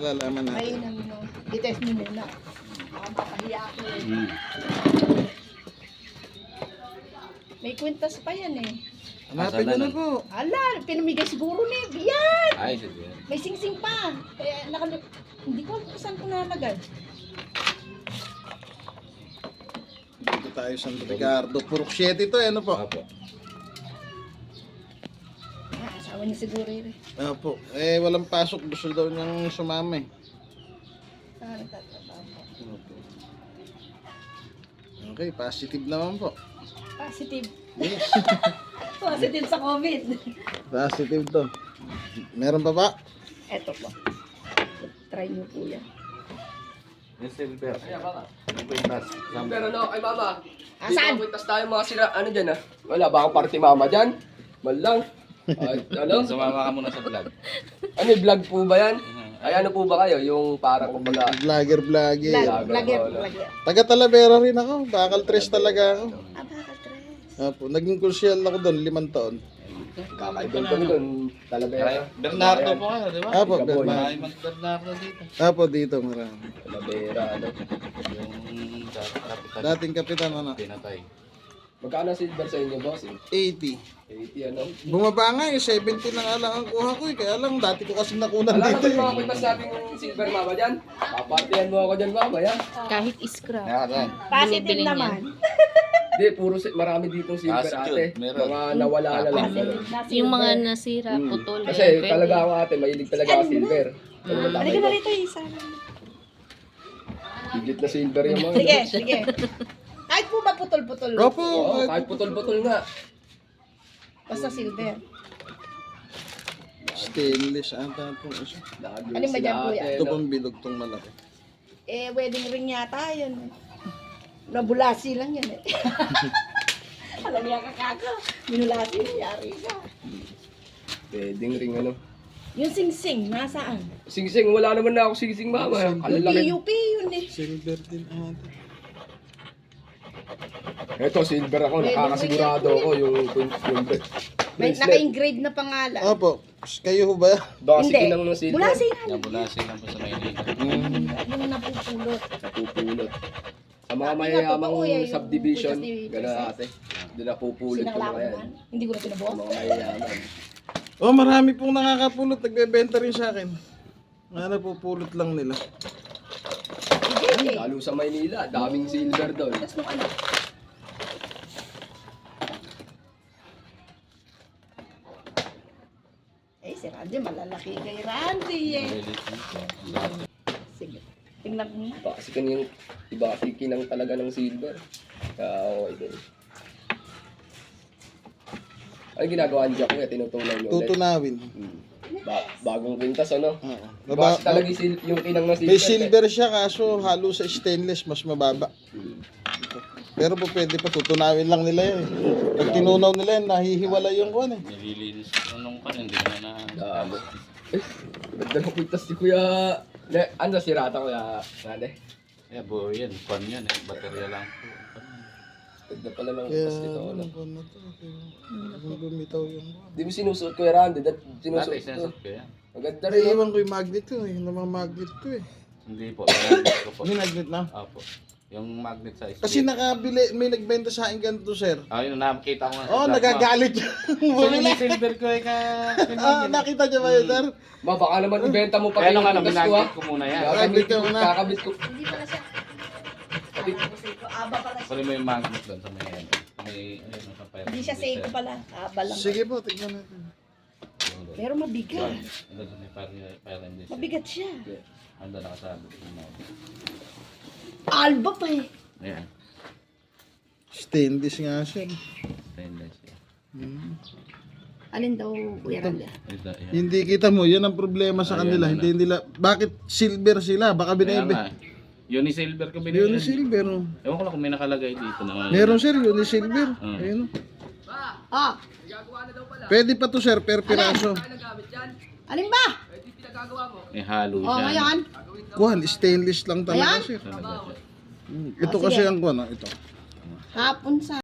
Malalaman natin. Ayun ang i-test mo muna. Papahiya ako eh. May kwintas pa yan eh. Hanapin ko na po. Ala, pinamigay siguro ni yan. Ay, sige. May sing-sing pa. Kaya hindi ko alam kung saan ko nalagay. Dito tayo sa Ricardo. Purok 7 ito eh, ano po? Opo. Asawa niya siguro yun eh. Opo. Eh, walang pasok. Gusto daw niyang sumama eh. Saan nagtatrabaho po? Opo. Okay, positive naman po. Positive. Yes. Positive sa COVID. Positive to. Meron pa ba? Eto po. Try niyo po yan. Yung silver. Yung kwintas. Pero no, ay mama. Asan? Dito tayo mga sila, ano dyan ah? Wala ba akong party mama dyan? Malang. Ay, ano? Sumama ka muna sa vlog. Ano yung vlog po ba yan? Ay ano po ba kayo? Yung parang kumbaga. Vlogger. Vlogger. Taga Talavera rin ako. Bakal 3 talaga ako. Bakal tres. Opo. Naging kursyal ako doon 5 taon. Kakaibon kami doon. Talavera. Bernardo po kayo, di ba? Opo, Gaboy. Bernardo. Ay, mag-Bernardo dito. Opo, dito marami. Talavera, ano? Yung sa kapital. Dating kapitan ano. Pinatay. Magkano silver sa inyo, boss? 80. 80 ano? Bumaba nga eh. 70 na nga lang ang kuha ko eh. Kaya lang, dati ko kasi nakunan Wala dito naman mga eh. kwintas natin yung silver mama dyan. Papartihan mo ako dyan mama, yan. Kahit scrap. Yan. Positive Binibili niya. naman. Hindi, puro marami ditong silver As ate. yun, meron. Mga nawala na lang. Yung mga nasira, putol. Kasi pwede. talaga ako ate, mahilig talaga ako silver. Halika na rito isa. Legit na silver yung mga. Sige, sige. Kahit po ba putol-putol? Opo. Oo, kahit putol-putol nga. Basta silver. Stainless ata po. Ano ba dyan, kuya? Ito pong bilog tong malaki. Eh, wedding ring yata yan. Nabulasi lang yan eh. Alam niya kakaka. Minulasi nangyari ka. Wedding ring ano. Yung sing-sing, nasaan? Sing-sing, wala naman na ako sing-sing mama. Kalalaki. UP yun eh. Silver din ata. Eto, silver ako. Nakakasigurado ako yung bracelet. Naka-engrave na pangalan. Opo. Kayo ho ba? Baka Hindi. sige lang ng silver. Bulasi nga. Nabulasi lang po sa Maynila. Yung napupulot. Napupulot. Sa mga Ate, mayayamang totoo yan, yung subdivision, butas ni gano'n Princess. ate. Doon napupulot yung mga yan. Sinanglaman. Hindi ko na sinubukan. Mga mayayaman. Oh, marami pong nakakapulot. Nagbebenta rin sa akin. Nga napupulot lang nila. Hindi. Lalo sa Maynila, daming silver doon. Tapos nung ano. Eh, si Randy, malalaki kay Randy eh. Sige. Tingnan mo nga. Baka kasi kanyang iba kasi kinang talaga ng silver. Kaya okay din. Ay ginagawa niya ko, tinutunan niyo ulit. Tutunawin. Bagong kwintas ano? Oo. Baka talaga yung kinang ng silver. May silver siya kaso halo sa stainless mas mababa. Pero po pwede pa tutunawin lang nila yun. Pag tinunaw nila yun, nahihiwala yung kuwan eh. Nililinis ko nung kan, hindi na Dami. Eh, ganda ng kwintas ni Kuya. Ano sirata Kuya? Nane? Kaya buo yan, pan yan eh. Baterya lang po. Ganda pala ng Kaya kwintas nito. ano Ano? po na to. Kung bumitaw yung kuwan. Di mo sinusuot Kuya Randy? Sinusuot Dati ko. sinasot ko yan. Maganda rin. no? Iwan ko yung magnet ko eh. Yung mga magnet ko eh. Hindi po, magnet ko po. May magnet na? Opo. Yung magnet sa Kasi nakabili, may nagbenta sa akin ganito sir. Ah, yun, nakakita ko nga sa Oh, vlog mo. nagagalit. So, yung Bumili. silver ko eh ka... Ah, nakita niyo ba yun sir? Ma, baka naman ibenta mo Kaya pati nung ano, kwintas ko ha. binagnet ko muna yan. Kakabit ka muna. Kakabit ko. Hindi pala siya. Aba pala siya. Kunin mo yung magnet doon sa may... ayun, sa fire. Hindi siya safe pala. Aba lang. Sige po, tignan natin. Pero mabigat. Andun sa may fire engine. Mabigat siya. Andun nakasabi. Alba pa eh. Ayan. Stainless nga siya. Stainless yan. Alin daw, Kuya Randy? Ito, yan. Hindi kita mo, yan ang problema sa kanila. Ayan, Hindi nila, bakit silver sila? Baka Kaya binebe. nga. Yun yung silver ko binili. Yun yung silver. Oh. Ewan ko lang kung may nakalagay dito naman. Meron sir, yun yung silver. Mm. Ayun. Oh. Ah, Pwede pa to sir, per piraso. alin ba? May halo Oh, siya. ngayon. Kuhan, stainless lang talaga Ayan. sir. Talaga siya. Ito kasi ang kuhan, ito. Hapon sa